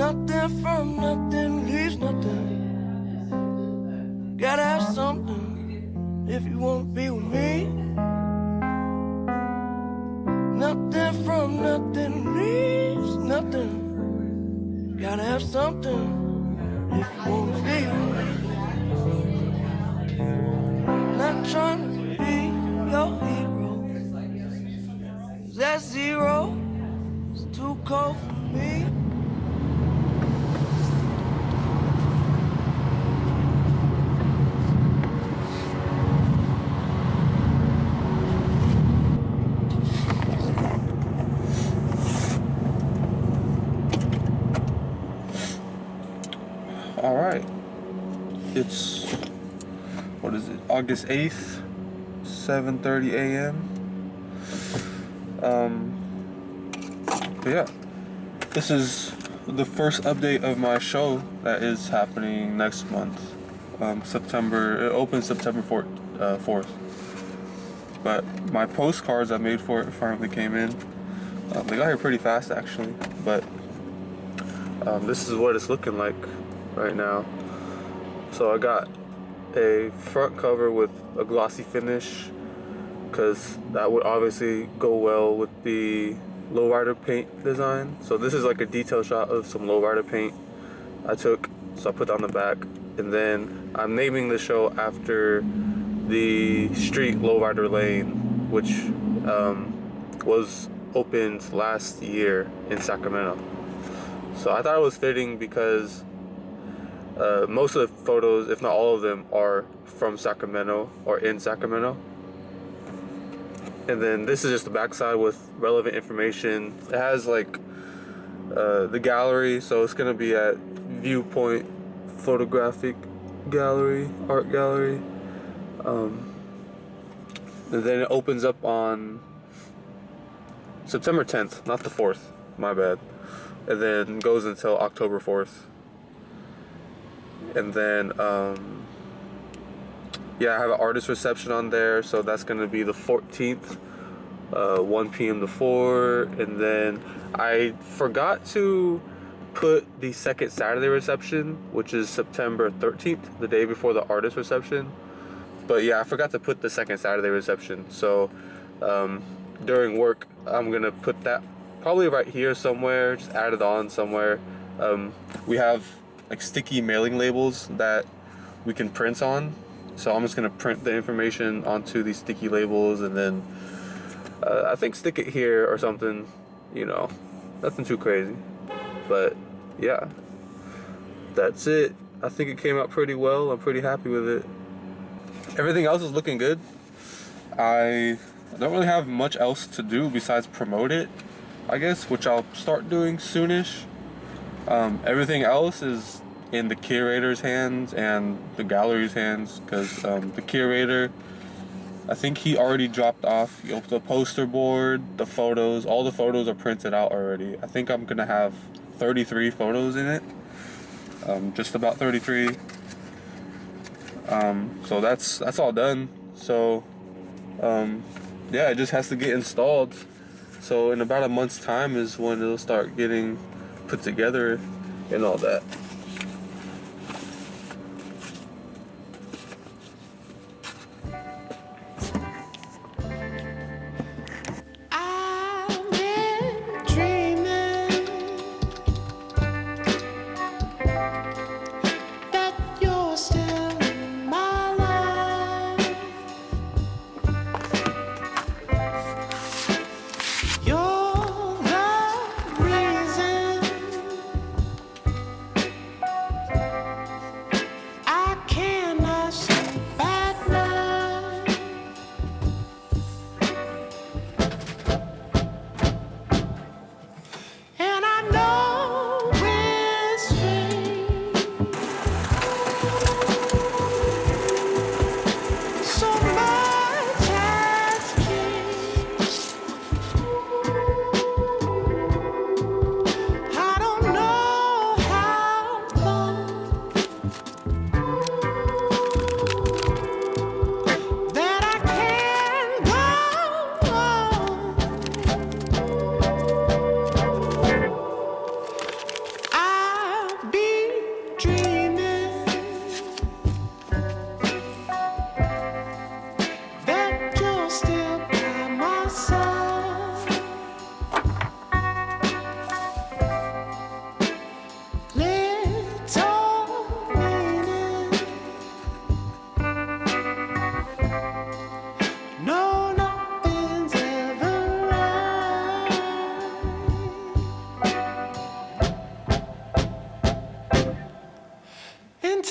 Nothing from nothing leaves nothing. Gotta have something if you wanna be with me. Nothing from nothing leaves nothing. Gotta have something if you wanna be with me. Not trying to be your hero. That zero is too cold for me. All right, it's, what is it, August 8th, 7:30 a.m. But yeah, this is the first update of my show that is happening next month. It opens September 4th. But my postcards I made for it finally came in. They got here pretty fast actually, but this is what it's looking like right now. So I got a front cover with a glossy finish, because that would obviously go well with the Lowrider paint design. So this is like a detail shot of some Lowrider paint I took, so I put that on the back. And then I'm naming the show after the street Lowrider Lane, which was opened last year in Sacramento. So I thought it was fitting because most of the photos, if not all of them, are from Sacramento or in Sacramento. And then this is just the backside with relevant information. It has like the gallery, so it's gonna be at Viewpoint Photographic Gallery, Art Gallery. And then it opens up on September 10th, not the 4th, my bad. And then goes until October 4th. And then yeah, I have an artist reception on there, so that's gonna be the 14th, 1 p.m. to 4. And then I forgot to put the second Saturday reception, which is September 13th, the day before the artist reception. But yeah, I forgot to put the second Saturday reception. So during work, I'm gonna put that probably right here somewhere, just add it on somewhere. We have like sticky mailing labels that we can print on. So I'm just gonna print the information onto these sticky labels, and then I think stick it here or something, you know, nothing too crazy. But yeah, that's it. I think it came out pretty well. I'm pretty happy with it. Everything else is looking good. I don't really have much else to do besides promote it, I guess, which I'll start doing soonish. Everything else is in the curator's hands and the gallery's hands, because the curator, I think he already dropped off the poster board, the photos. All the photos are printed out already. I think I'm gonna have 33 photos in it, just about 33. So that's all done. So yeah, it just has to get installed. So in about a month's time is when it'll start getting put together and all that.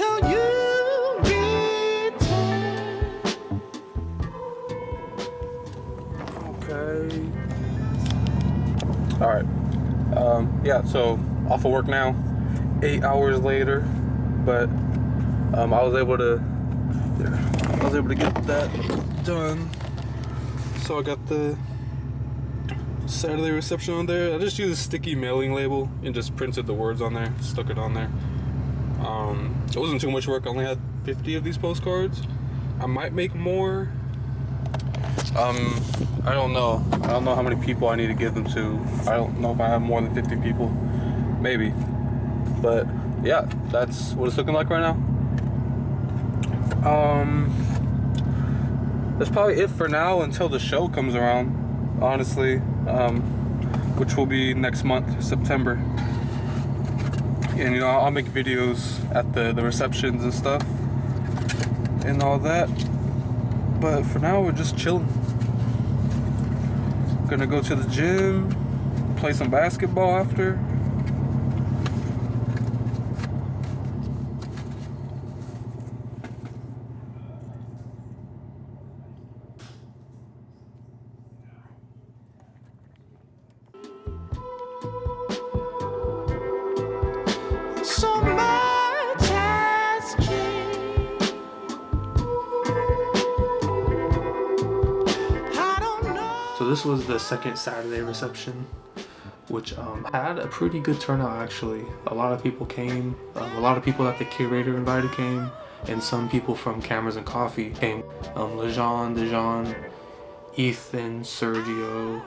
until you return. Okay. All right. Yeah. So off of work now. 8 hours later, but I was able to get that done. So I got the Saturday reception on there. I just used a sticky mailing label and just printed the words on there, stuck it on there. It wasn't too much work. I only had 50 of these postcards. I might make more. I don't know. I don't know how many people I need to give them to. I don't know if I have more than 50 people. Maybe. But yeah, that's what it's looking like right now. That's probably it for now until the show comes around, honestly, which will be next month, September. And you know, I'll make videos at the receptions and stuff and all that. But for now, we're just chilling. Gonna go to the gym, play some basketball after. So much has changed. I don't know. So this was the second Saturday reception, which had a pretty good turnout actually. A lot of people came. A lot of people that the curator invited came, and some people from Cameras and Coffee came. Lejean, Dejan, Ethan, Sergio.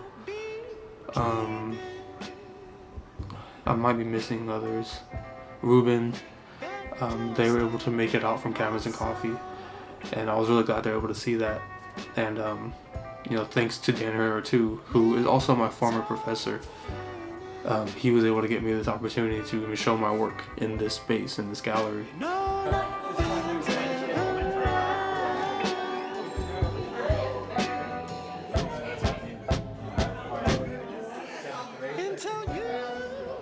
I might be missing others. Ruben. They were able to make it out from Cameras and Coffee, and I was really glad they were able to see that. And you know, thanks to Dan Herrera too, who is also my former professor. He was able to get me this opportunity to even show my work in this space, in this gallery.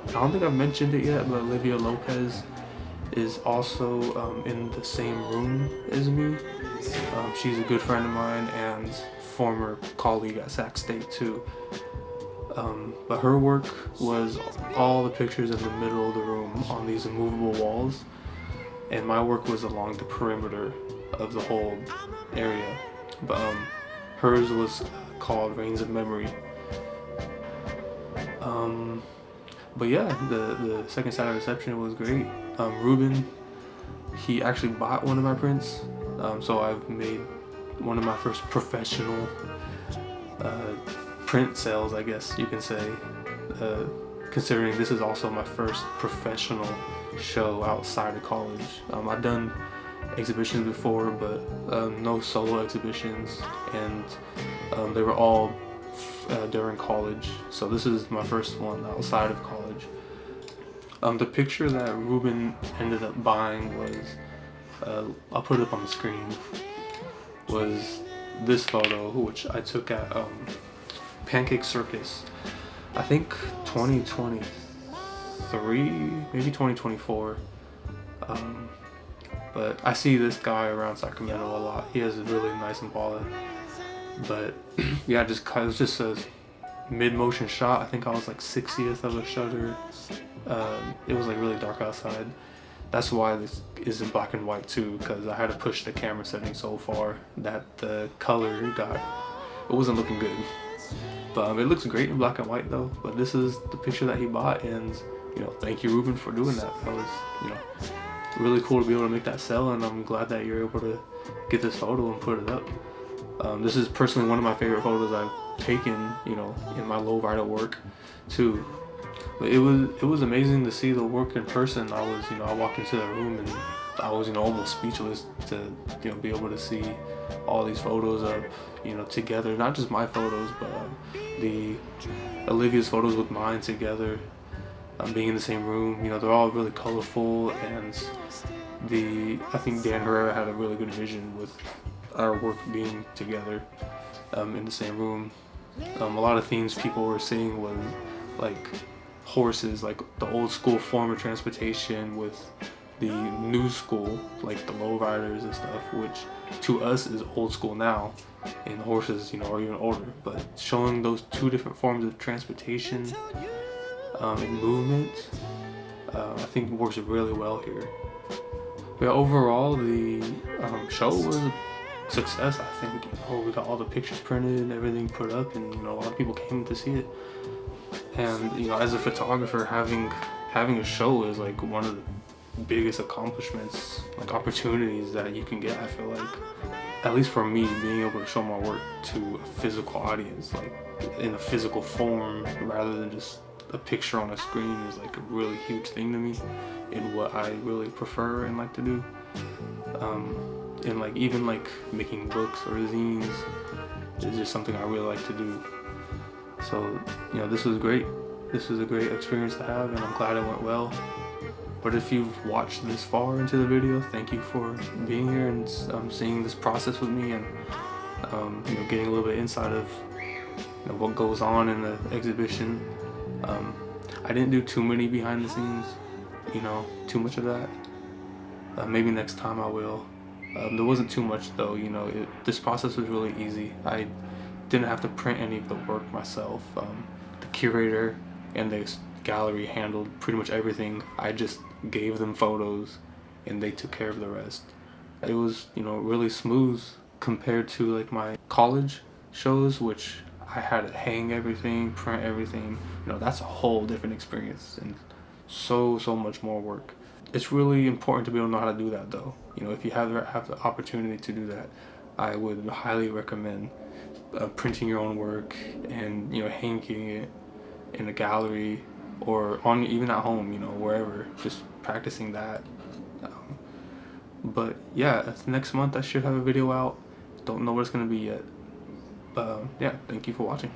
I don't think I've mentioned it yet, but Olivia Lopez is also in the same room as me. She's a good friend of mine and former colleague at Sac State too. But her work was all the pictures in the middle of the room on these immovable walls, and my work was along the perimeter of the whole area. But hers was called Reigns of Memory. But yeah, the second Saturday reception was great. Ruben, he actually bought one of my prints, so I've made one of my first professional print sales, I guess you can say, considering this is also my first professional show outside of college. I've done exhibitions before, but no solo exhibitions, and they were all during college, so this is my first one outside of college. The picture that Ruben ended up buying was, I'll put it up on the screen, was this photo, which I took at Pancake Circus, I think 2023, maybe 2024. But I see this guy around Sacramento a lot. He has a really nice Impala. But yeah, it was just a mid-motion shot. I think I was like 60th of a shutter. It was like really dark outside. That's why this is in black and white too, because I had to push the camera setting so far that the color it wasn't looking good. But it looks great in black and white though. But this is the picture that he bought, and you know, thank you Ruben for doing that. That was, you know, really cool to be able to make that sell, and I'm glad that you're able to get this photo and put it up. This is personally one of my favorite photos I've taken, you know, in my Lowrider work too. But it was amazing to see the work in person. I walked into the room and I was, you know, almost speechless to, you know, be able to see all these photos up, you know, together. Not just my photos, but the Olivia's photos with mine together. Being in the same room, you know, they're all really colorful, and I think Dan Herrera had a really good vision with our work being together in the same room. A lot of themes people were seeing was like horses, like the old school form of transportation with the new school, like the Lowriders and stuff, which to us is old school now, and horses, you know, are even older. But showing those two different forms of transportation and movement, I think works really well here. But overall, the show was a success. I think, you know, we got all the pictures printed and everything put up, and you know, a lot of people came to see it. And you know, as a photographer, having a show is like one of the biggest accomplishments, like opportunities that you can get. I feel like, at least for me, being able to show my work to a physical audience, like in a physical form rather than just a picture on a screen, is like a really huge thing to me in what I really prefer and like to do. And like even like making books or zines is just something I really like to do. So, you know, this was great. This was a great experience to have, and I'm glad it went well. But if you've watched this far into the video, thank you for being here and seeing this process with me, and you know, getting a little bit inside of, you know, what goes on in the exhibition. I didn't do too many behind the scenes, you know, too much of that. Maybe next time I will. There wasn't too much though, you know. This process was really easy. I didn't have to print any of the work myself. The curator and the gallery handled pretty much everything. I just gave them photos and they took care of the rest. It was, you know, really smooth compared to like my college shows, which I had to hang everything, print everything. You know, that's a whole different experience and so much more work. It's really important to be able to know how to do that though. You know, if you have the opportunity to do that, I would highly recommend printing your own work and, you know, hanging it in a gallery or on, even at home, you know, wherever, just practicing that. But yeah, next month I should have a video out. Don't know what it's gonna be yet. But yeah, thank you for watching.